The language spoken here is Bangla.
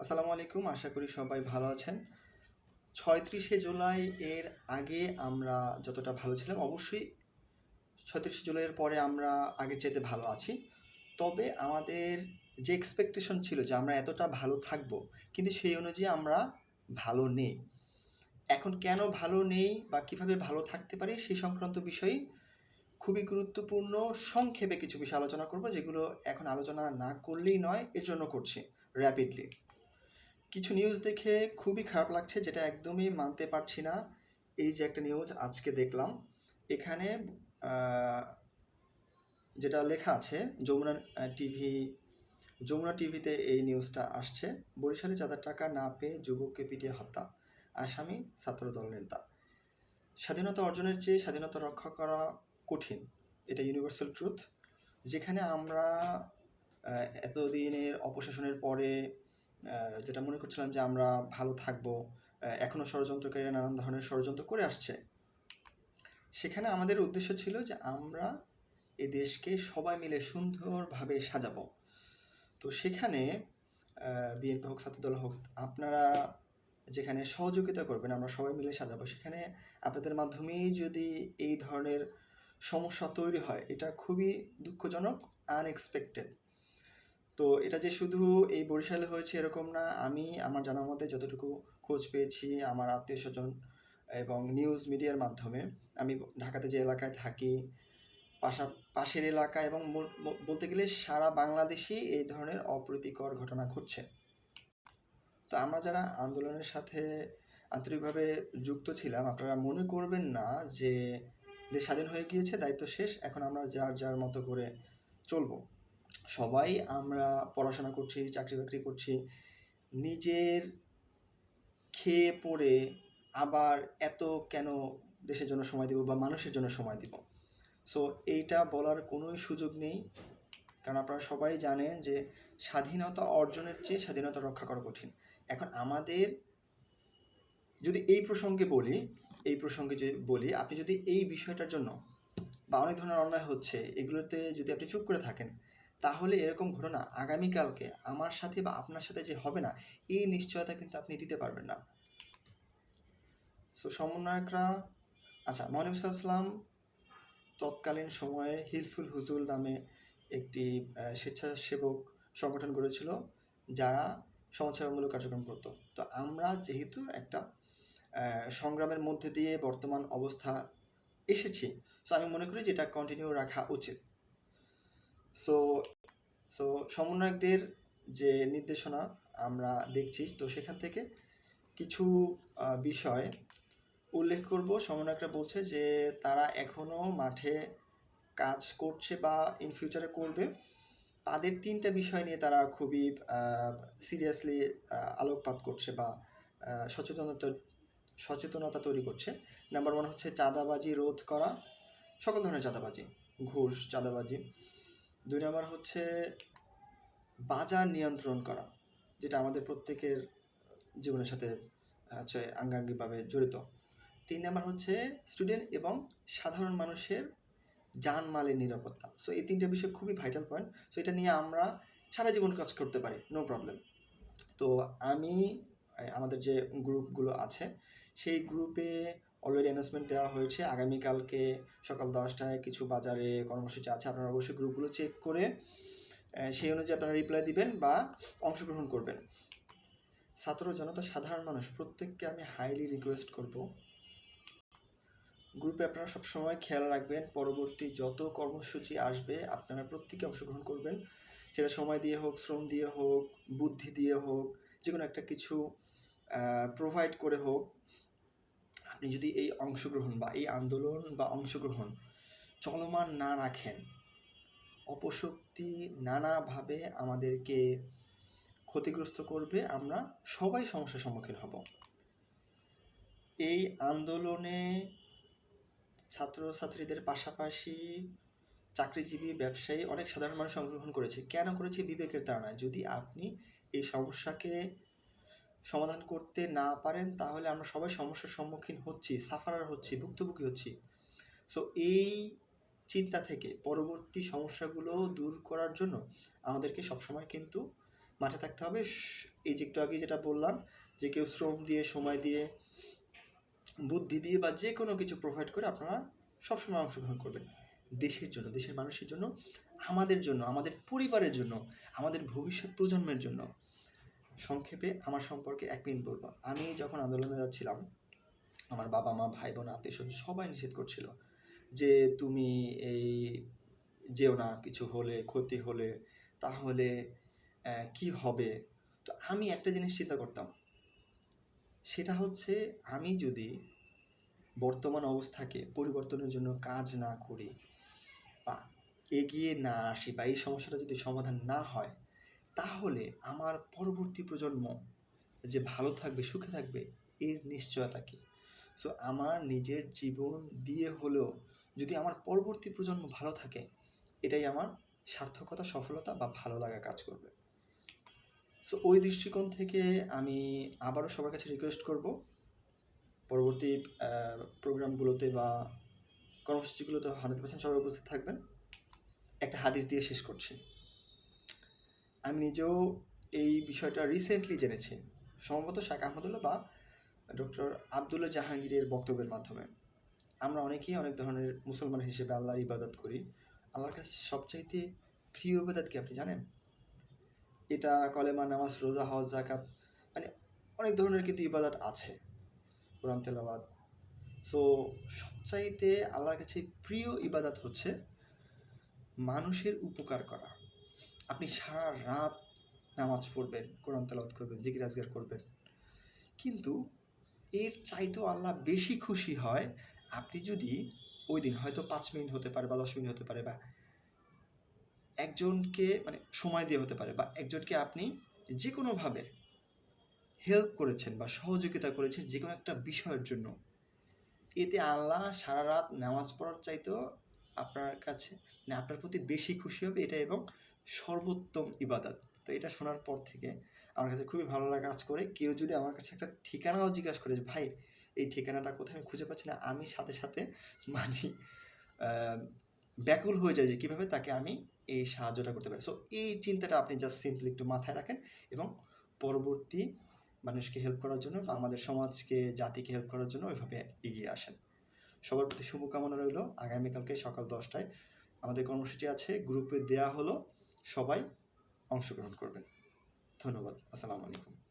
আসসালামু আলাইকুম। আশা করি সবাই ভালো আছেন। ৩৬শে জুলাই এর আগে আমরা যতটা ভালো ছিলাম, অবশ্যই ৩৬শে জুলাইয়ের পরে আমরা আগের চাইতে ভালো আছি। তবে আমাদের যে এক্সপেকটেশন ছিল যে আমরা এতটা ভালো থাকবো, কিন্তু সেই অনুযায়ী আমরা ভালো নেই। এখন কেন ভালো নেই বা কীভাবে ভালো থাকতে পারি সেই সংক্রান্ত বিষয়ে খুবই গুরুত্বপূর্ণ সংক্ষেপে কিছু বিষয় আলোচনা করব, যেগুলো এখন আলোচনা না করলেই নয়, এর জন্য করছি র্যাপিডলি। কিছু নিউজ দেখে খুবই খারাপ লাগছে, যেটা একদমই মানতে পারছি না। এই যে একটা নিউজ আজকে দেখলাম, এখানে যেটা লেখা আছে যমুনা টিভিতে এই নিউজটা আসছে। বরিশালে চাঁদার টাকা না পেয়ে যুবককে পিটিয়ে হত্যা, আসামি ছাত্রদল নেতা। স্বাধীনতা অর্জনের চেয়ে স্বাধীনতা রক্ষা করা কঠিন, এটা ইউনিভার্সাল ট্রুথ। যেখানে আমরা এতদিনের অপশাসনের পরে যেটা মনে করছিলাম যে আমরা ভালো থাকবো, এখনও ষড়যন্ত্রকারীরা নানান ধরনের ষড়যন্ত্র করে আসছে। সেখানে আমাদের উদ্দেশ্য ছিল যে আমরা এই দেশকে সবাই মিলে সুন্দরভাবে সাজাবো। তো সেখানে বিএনপি হোক, ছাত্রদল হোক, আপনারা যেখানে সহযোগিতা করবেন, আমরা সবাই মিলে সাজাবো, সেখানে আপনাদের মাধ্যমেই যদি এই ধরনের সমস্যা তৈরি হয়, এটা খুবই দুঃখজনক, আনএক্সপেক্টেড। তো এটা যে শুধু এই বরিশালে হয়েছে এরকম না। আমি আমার জানা মতে যতটুকু খোঁজ পেয়েছি আমার আত্মীয় স্বজন এবং নিউজ মিডিয়ার মাধ্যমে, আমি ঢাকাতে যে এলাকায় থাকি, পাশের এলাকা এবং বলতে গেলে সারা বাংলাদেশেই এই ধরনের অপ্রীতিকর ঘটনা ঘটছে। তো আমরা যারা আন্দোলনের সাথে আন্তরিকভাবে যুক্ত ছিলাম, আপনারা মনে করবেন না যে দেশ স্বাধীন হয়ে গিয়েছে, দায়িত্ব শেষ, এখন আমরা যার যার মতো করে চলবো। সবাই আমরা পড়াশোনা করছি, চাকরি বাকরি করছি, নিজের খেয়ে পড়ে আবার এত কেন দেশের জন্য সময় দিব বা মানুষের জন্য সময় দিব? সো এইটা বলার কোনোই সুযোগ নেই, কারণ আপনারা সবাই জানেন যে স্বাধীনতা অর্জনের চেয়ে স্বাধীনতা রক্ষা করা কঠিন। এখন আমাদের যদি এই প্রসঙ্গে বলি, আপনি যদি এই বিষয়টার জন্য বা অনেক ধরনের অন্যায় হচ্ছে এগুলোতে যদি আপনি চুপ করে থাকেন, তাহলে এরকম ঘটনা আগামীকালকে আমার সাথে বা আপনার সাথে যে হবে না, এই নিশ্চয়তা কিন্তু আপনি দিতে পারবেন না। সো সমন্বয়করা, আচ্ছা, মহানবী সাল্লাল্লাহু আলাইহি ওয়াসাল্লাম তৎকালীন সময়ে হিলফুল হুজুল নামে একটি স্বেচ্ছাসেবক সংগঠন গড়েছিল, যারা সমাজসেবামূলক কার্যক্রম করতো। তো আমরা যেহেতু একটা সংগ্রামের মধ্যে দিয়ে বর্তমান অবস্থা এসেছি, সো আমি মনে করি যে এটা কন্টিনিউ রাখা উচিত। সো সমন্বয়কদের যে নির্দেশনা আমরা দেখছি, তো সেখান থেকে কিছু বিষয় উল্লেখ করব। সমন্বয়করা বলছে যে তারা এখনও মাঠে কাজ করছে বা ইন ফিউচারে করবে। তাদের 3টা বিষয় নিয়ে তারা খুবই সিরিয়াসলি আলোকপাত করছে বা সচেতনতা তৈরি করছে। নাম্বার 1 হচ্ছে চাঁদাবাজি রোধ করা, সকল ধরনের চাঁদাবাজি, ঘুষ, চাঁদাবাজি। 2 নম্বর হচ্ছে বাজার নিয়ন্ত্রণ করা, যেটা আমাদের প্রত্যেকের জীবনের সাথে আঙ্গাঙ্গিকভাবে জড়িত। 3 নম্বর হচ্ছে স্টুডেন্ট এবং সাধারণ মানুষের জানমালের নিরাপত্তা। সো এই 3টা বিষয় খুবই ভাইটাল পয়েন্ট। সো এটা নিয়ে আমরা সারা জীবন কাজ করতে পারি, নো প্রবলেম। তো আমাদের যে গ্রুপগুলো আছে, সেই গ্রুপে অলরেডি অ্যানাউন্সমেন্ট দেওয়া হয়েছে। আগামীকালকে সকাল 10টায় কিছু বাজারে কর্মসূচি আছে। আপনারা অবশ্যই গ্রুপগুলো চেক করে সেই অনুযায়ী আপনারা রিপ্লাই দিবেন বা অংশগ্রহণ করবেন। ছাত্র জনতা, সাধারণ মানুষ, প্রত্যেককে আমি হাইলি রিকোয়েস্ট করব, গ্রুপে আপনারা সবসময় খেয়াল রাখবেন, পরবর্তী যত কর্মসূচি আসবে আপনারা প্রত্যেকে অংশগ্রহণ করবেন। সেটা সময় দিয়ে হোক, শ্রম দিয়ে হোক, বুদ্ধি দিয়ে হোক, যে কোনো একটা কিছু প্রোভাইড করে হোক। আপনি যদি এই অংশগ্রহণ বা এই আন্দোলন বা অংশগ্রহণ চলমান না রাখেন, অপশক্তি নানাভাবে আমাদেরকে ক্ষতিগ্রস্ত করবে, আমরা সবাই সমস্যার সম্মুখীন হব। এই আন্দোলনে ছাত্রছাত্রীদের পাশাপাশি চাকরিজীবী, ব্যবসায়ী, অনেক সাধারণ মানুষ অংশগ্রহণ করেছে। কেন করেছে? বিবেকের তাড়নায়। যদি আপনি এই সমস্যাকে সমাধান করতে না পারেন, তাহলে আমরা সবাই সমস্যার সম্মুখীন হচ্ছি, সাফারার হচ্ছি, ভুক্তভোগী হচ্ছি। সো এই চিন্তা থেকে পরবর্তী সমস্যাগুলো দূর করার জন্য আমাদেরকে সবসময় কিন্তু মাঠে থাকতে হবে। এই যে একটু আগে যেটা বললাম যে কেউ শ্রম দিয়ে, সময় দিয়ে, বুদ্ধি দিয়ে বা যে কোনো কিছু প্রোভাইড করে আপনারা সবসময় অংশগ্রহণ করবেন দেশের জন্য, দেশের মানুষের জন্য, আমাদের জন্য, আমাদের পরিবারের জন্য, আমাদের ভবিষ্যৎ প্রজন্মের জন্য। সংক্ষেপে আমার সম্পর্কে 1 মিনিট বলবো। আমি যখন আন্দোলনে যাচ্ছিলাম, আমার বাবা মা, ভাই বোন, আত্মীয় স্বজন সবাই নিষেধ করছিল যে তুমি এই যেও না, কিছু হলে, ক্ষতি হলে তাহলে কি হবে। তো আমি একটা জিনিস চিন্তা করতাম, সেটা হচ্ছে আমি যদি বর্তমান অবস্থাকে পরিবর্তনের জন্য কাজ না করি বা এগিয়ে না আসি বা এই সমস্যাটা যদি সমাধান না হয়, তাহলে আমার পরবর্তী প্রজন্ম যে ভালো থাকবে, সুখে থাকবে, এর নিশ্চয়তা কি? সো আমার নিজের জীবন দিয়ে হলেও যদি আমার পরবর্তী প্রজন্ম ভালো থাকে, এটাই আমার সার্থকতা, সফলতা বা ভালো লাগা কাজ করবে। সো ওই দৃষ্টিকোণ থেকে আমি আবারও সবার কাছে রিকোয়েস্ট করব, পরবর্তী প্রোগ্রামগুলোতে বা কর্মসূচিগুলোতে 100% সবাই উপস্থিত থাকবেন। একটা হাদিস দিয়ে শেষ করছি। আমি নিজেও এই বিষয়টা রিসেন্টলি জেনেছি, সম্ভবত শাহ আহমদুল্লাহ বা ডক্টর আবদুল্লাহ জাহাঙ্গীরের বক্তব্যের মাধ্যমে। আমরা অনেকেই অনেক ধরনের মুসলমান হিসেবে আল্লাহর ইবাদত করি। আল্লাহর কাছে সবচাইতে প্রিয় ইবাদত কি আপনি জানেন? এটা কলেমা, নামাজ, রোজা, হজ, যাকাত, মানে অনেক ধরনের কিন্তু ইবাদত আছে, কোরআন তেলাওয়াত। সো সবচাইতে আল্লাহর কাছে প্রিয় ইবাদত হচ্ছে মানুষের উপকার করা। আপনি সারা রাত নামাজ পড়বেন, কোরআন তেলাওয়াত করবেন, জিকির আজগার করবেন, কিন্তু এর চাইতেও আল্লাহ বেশি খুশি হয় আপনি যদি ওই দিন হয়তো 5 মিনিট হতে পারে বা 10 মিনিট হতে পারে বা একজনকে মানে সময় দিয়ে হতে পারে বা একজনকে আপনি যে কোনোভাবে হেল্প করেছেন বা সহযোগিতা করেছেন যে কোনো একটা বিষয়ের জন্য, এতে আল্লাহ সারা রাত নামাজ পড়ার চাইতেও আপনার কাছে মানে আপনার প্রতি বেশি খুশি হবে, এটা এবং সর্বোত্তম ইবাদত। তো এটা শোনার পর থেকে আমার কাছে খুবই ভালো লাগা কাজ করে। কেউ যদি আমার কাছে একটা ঠিকানাও জিজ্ঞাসা করে যে ভাই এই ঠিকানাটা কোথায়, আমি খুঁজে পাচ্ছি না, আমি সাথে সাথে মানে ব্যাকুল হয়ে যায় যে কীভাবে তাকে আমি এই সাহায্যটা করতে পারি। সো এই চিন্তাটা আপনি জাস্ট সিম্পলি একটু মাথায় রাখেন এবং পরবর্তী মানুষকে হেল্প করার জন্য বা আমাদের সমাজকে, জাতিকে হেল্প করার জন্য ওইভাবে এগিয়ে আসেন। সবার প্রতি শুভকামনা রইল। আগামীকালকে সকাল 10টায় আমাদের কর্মসূচি আছে, গ্রুপে দেয়া হলো, সবাই অংশগ্রহণ করবেন। ধন্যবাদ। আসসালামু আলাইকুম।